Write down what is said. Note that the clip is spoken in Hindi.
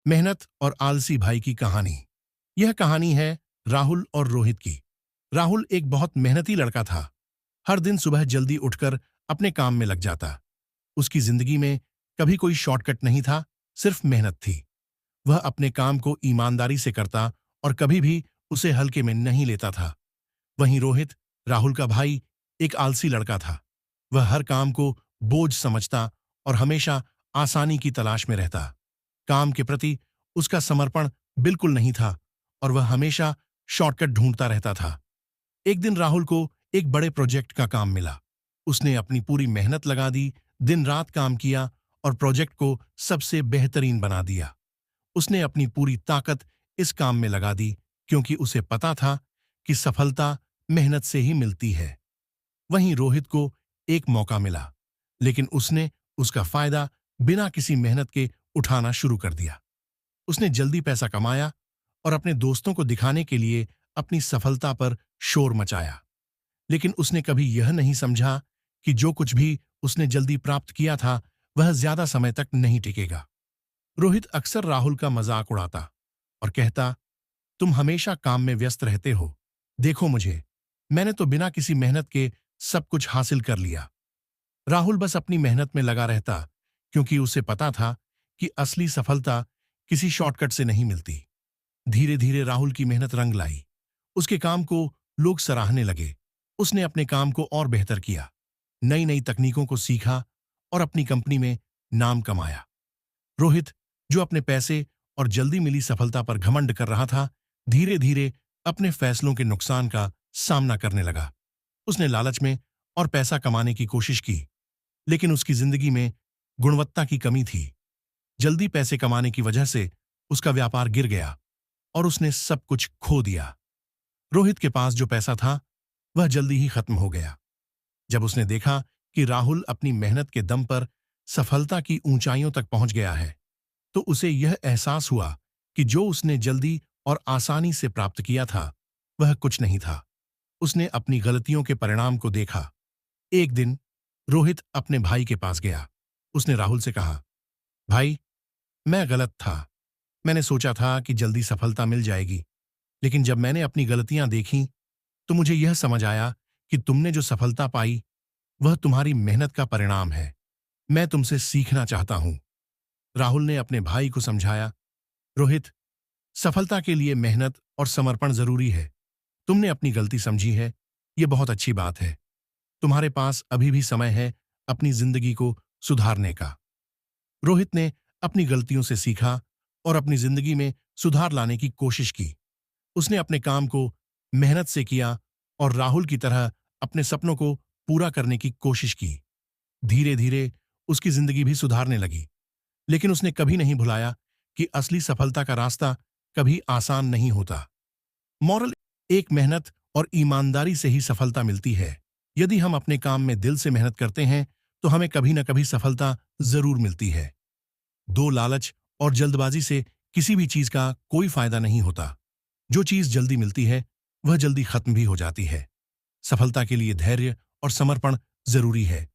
मेहनत और आलसी भाई की कहानी। यह कहानी है राहुल और रोहित की। राहुल एक बहुत मेहनती लड़का था। हर दिन सुबह जल्दी उठकर अपने काम में लग जाता। उसकी जिंदगी में कभी कोई शॉर्टकट नहीं था, सिर्फ मेहनत थी। वह अपने काम को ईमानदारी से करता और कभी भी उसे हल्के में नहीं लेता था। वहीं रोहित, राहुल का भाई, एक आलसी लड़का था। वह हर काम को बोझ समझता और हमेशा आसानी की तलाश में रहता। काम के प्रति उसका समर्पण बिल्कुल नहीं था और वह हमेशा शॉर्टकट ढूंढता रहता था। एक दिन राहुल को एक बड़े प्रोजेक्ट का काम मिला। उसने अपनी पूरी मेहनत लगा दी, दिन रात काम किया और प्रोजेक्ट को सबसे बेहतरीन बना दिया। उसने अपनी पूरी ताकत इस काम में लगा दी क्योंकि उसे पता था कि सफलता मेहनत से ही मिलती है। वहीं रोहित को एक मौका मिला, लेकिन उसने उसका फायदा बिना किसी मेहनत के उठाना शुरू कर दिया। उसने जल्दी पैसा कमाया और अपने दोस्तों को दिखाने के लिए अपनी सफलता पर शोर मचाया। लेकिन उसने कभी यह नहीं समझा कि जो कुछ भी उसने जल्दी प्राप्त किया था, वह ज्यादा समय तक नहीं टिकेगा। रोहित अक्सर राहुल का मजाक उड़ाता और कहता, तुम हमेशा काम में व्यस्त रहते हो। देखो मुझे, मैंने तो बिना किसी मेहनत के सब कुछ हासिल कर लिया। राहुल बस अपनी मेहनत में लगा रहता क्योंकि उसे पता था कि असली सफलता किसी शॉर्टकट से नहीं मिलती। धीरे धीरे राहुल की मेहनत रंग लाई। उसके काम को लोग सराहने लगे। उसने अपने काम को और बेहतर किया, नई नई तकनीकों को सीखा और अपनी कंपनी में नाम कमाया। रोहित, जो अपने पैसे और जल्दी मिली सफलता पर घमंड कर रहा था, धीरे धीरे अपने फैसलों के नुकसान का सामना करने लगा। उसने लालच में और पैसा कमाने की कोशिश की, लेकिन उसकी जिंदगी में गुणवत्ता की कमी थी। जल्दी पैसे कमाने की वजह से उसका व्यापार गिर गया और उसने सब कुछ खो दिया। रोहित के पास जो पैसा था, वह जल्दी ही खत्म हो गया। जब उसने देखा कि राहुल अपनी मेहनत के दम पर सफलता की ऊंचाइयों तक पहुंच गया है, तो उसे यह एहसास हुआ कि जो उसने जल्दी और आसानी से प्राप्त किया था, वह कुछ नहीं था। उसने अपनी गलतियों के परिणाम को देखा। एक दिन रोहित अपने भाई के पास गया। उसने राहुल से कहा, भाई, मैं गलत था। मैंने सोचा था कि जल्दी सफलता मिल जाएगी, लेकिन जब मैंने अपनी गलतियां देखीं, तो मुझे यह समझ आया कि तुमने जो सफलता पाई, वह तुम्हारी मेहनत का परिणाम है। मैं तुमसे सीखना चाहता हूं। राहुल ने अपने भाई को समझाया, रोहित, सफलता के लिए मेहनत और समर्पण जरूरी है। तुमने अपनी गलती समझी है, यह बहुत अच्छी बात है। तुम्हारे पास अभी भी समय है अपनी जिंदगी को सुधारने का। रोहित ने अपनी गलतियों से सीखा और अपनी जिंदगी में सुधार लाने की कोशिश की। उसने अपने काम को मेहनत से किया और राहुल की तरह अपने सपनों को पूरा करने की कोशिश की। धीरे धीरे उसकी जिंदगी भी सुधारने लगी, लेकिन उसने कभी नहीं भुलाया कि असली सफलता का रास्ता कभी आसान नहीं होता। मॉरल, एक मेहनत और ईमानदारी से ही सफलता मिलती है। यदि हम अपने काम में दिल से मेहनत करते हैं, तो हमें कभी न कभी सफलता जरूर मिलती है। दो लालच और जल्दबाजी से किसी भी चीज का कोई फायदा नहीं होता। जो चीज जल्दी मिलती है, वह जल्दी खत्म भी हो जाती है। सफलता के लिए धैर्य और समर्पण जरूरी है।